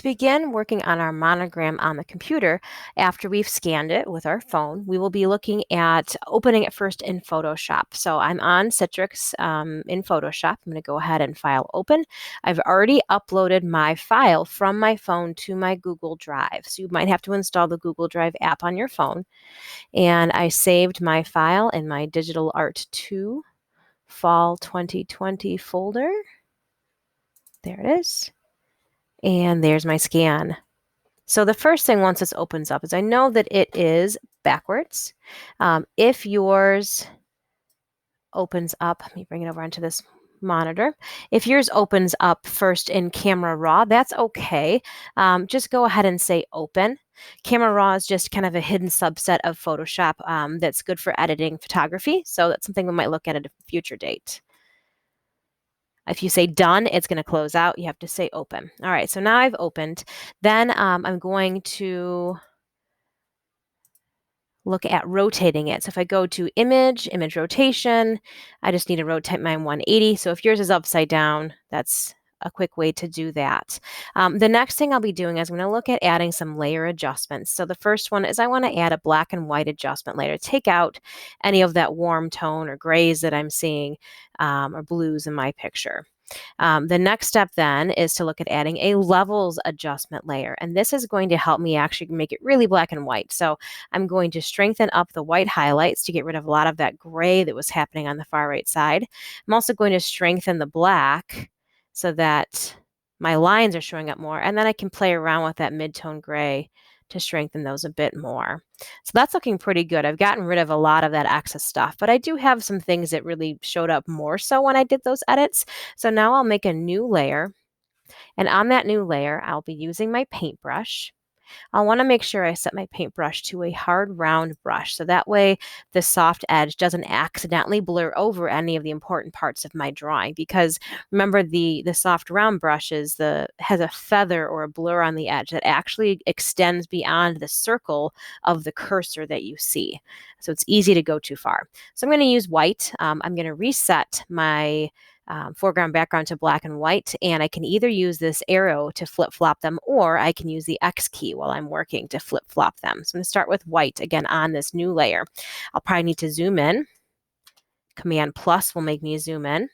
To begin working on our monogram on the computer, after we've scanned it with our phone, we will be looking at opening it first in Photoshop. So I'm on Citrix in Photoshop. I'm going to go ahead and file open. I've already uploaded my file from my phone to my Google Drive. So you might have to install the Google Drive app on your phone. And I saved my file in my Digital Art 2 Fall 2020 folder. There it is. And there's my scan. So the first thing once this opens up is I know that it is backwards. If yours opens up, let me bring it over onto this monitor. If yours opens up first in Camera Raw, that's okay. Just go ahead and say open. Camera Raw is just kind of a hidden subset of Photoshop that's good for editing photography. So that's something we might look at a future date. If you say done, it's going to close out. You have to say open. All right, so now I've opened. Then I'm going to look at rotating it. So if I go to image rotation, I just need to rotate mine 180. So if yours is upside down, that's a quick way to do that. The next thing I'll be doing is I'm going to look at adding some layer adjustments. So the first one is I want to add a black and white adjustment layer. Take out any of that warm tone or grays that I'm seeing or blues in my picture. The next step then is to look at adding a levels adjustment layer. And this is going to help me actually make it really black and white. So I'm going to strengthen up the white highlights to get rid of a lot of that gray that was happening on the far right side. I'm also going to strengthen the black so that my lines are showing up more. And then I can play around with that mid-tone gray to strengthen those a bit more. So that's looking pretty good. I've gotten rid of a lot of that excess stuff, but I do have some things that really showed up more so when I did those edits. So now I'll make a new layer, and on that new layer, I'll be using my paintbrush. I'll want to make sure I set my paintbrush to a hard round brush, so that way the soft edge doesn't accidentally blur over any of the important parts of my drawing, because remember the soft round brush has a feather or a blur on the edge that actually extends beyond the circle of the cursor that you see. So it's easy to go too far. So I'm going to use white. I'm going to reset my foreground background to black and white, and I can either use this arrow to flip-flop them, or I can use the X key while I'm working to flip-flop them. So I'm going to start with white again on this new layer. I'll probably need to zoom in. Command plus will make me zoom in.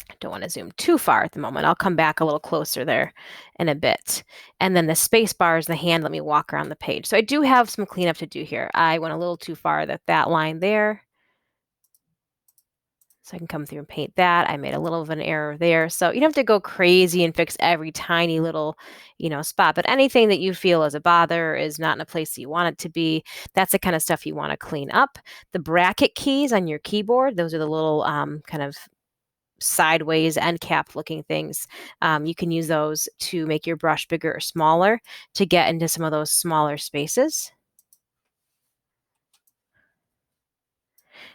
I don't want to zoom too far at the moment. I'll come back a little closer there in a bit. And then the space bar is the hand. Let me walk around the page. So I do have some cleanup to do here. I went a little too far, that line there. So I can come through and paint that. I made a little of an error there. So you don't have to go crazy and fix every tiny little, spot, but anything that you feel is a bother, is not in a place that you want it to be, that's the kind of stuff you want to clean up. The bracket keys on your keyboard, those are the little kind of sideways end cap looking things. You can use those to make your brush bigger or smaller to get into some of those smaller spaces.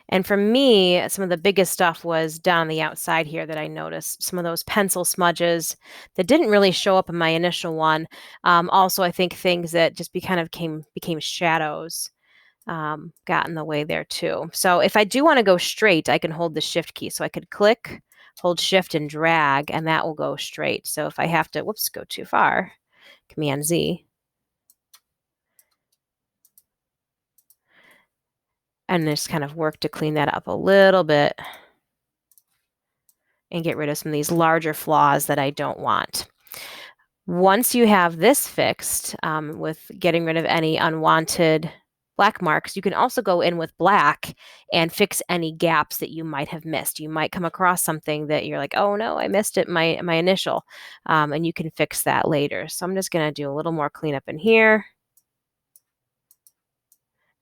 And for me, some of the biggest stuff was down the outside here that I noticed. Some of those pencil smudges that didn't really show up in my initial one. Also, I think things that just became shadows got in the way there too. So if I do want to go straight, I can hold the shift key. So I could click, hold shift and drag, and that will go straight. So if I have to, go too far, Command Z. And just kind of work to clean that up a little bit and get rid of some of these larger flaws that I don't want. Once you have this fixed, with getting rid of any unwanted black marks, you can also go in with black and fix any gaps that you might have missed. You might come across something that you're like, oh no, I missed it, my initial, and you can fix that later. So I'm just going to do a little more cleanup in here.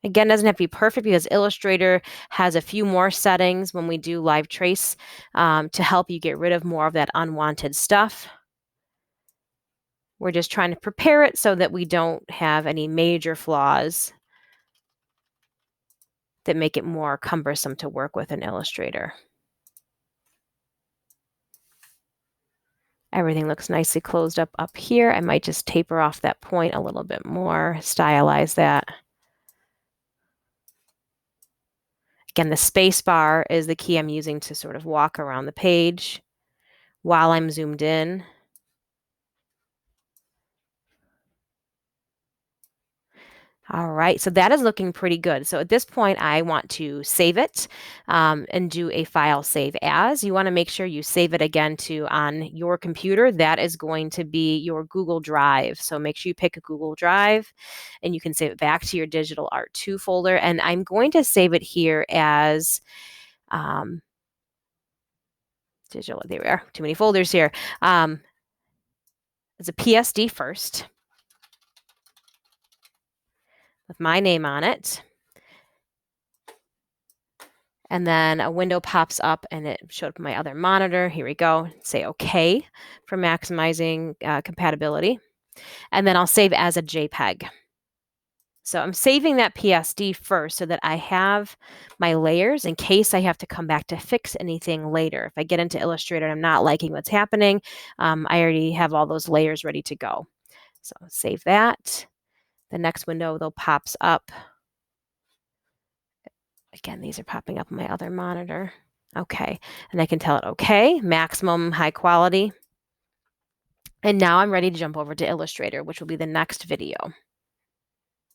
Again, doesn't have to be perfect because Illustrator has a few more settings when we do live trace to help you get rid of more of that unwanted stuff. We're just trying to prepare it so that we don't have any major flaws that make it more cumbersome to work with in Illustrator. Everything looks nicely closed up here. I might just taper off that point a little bit more, stylize that. Again, the space bar is the key I'm using to sort of walk around the page while I'm zoomed in. All right, so that is looking pretty good. So at this point, I want to save it and do a file save as. You want to make sure you save it again to on your computer. That is going to be your Google Drive. So make sure you pick a Google Drive and you can save it back to your digital art 2 folder. And I'm going to save it here as digital. There we are. Too many folders here. As a PSD first with my name on it. And then a window pops up and it showed up on my other monitor. Here we go. Say OK for maximizing compatibility. And then I'll save as a JPEG. So I'm saving that PSD first so that I have my layers in case I have to come back to fix anything later. If I get into Illustrator and I'm not liking what's happening, I already have all those layers ready to go. So save that. The next window, though, pops up. Again, these are popping up on my other monitor. Okay, and I can tell it okay, maximum high quality. And now I'm ready to jump over to Illustrator, which will be the next video.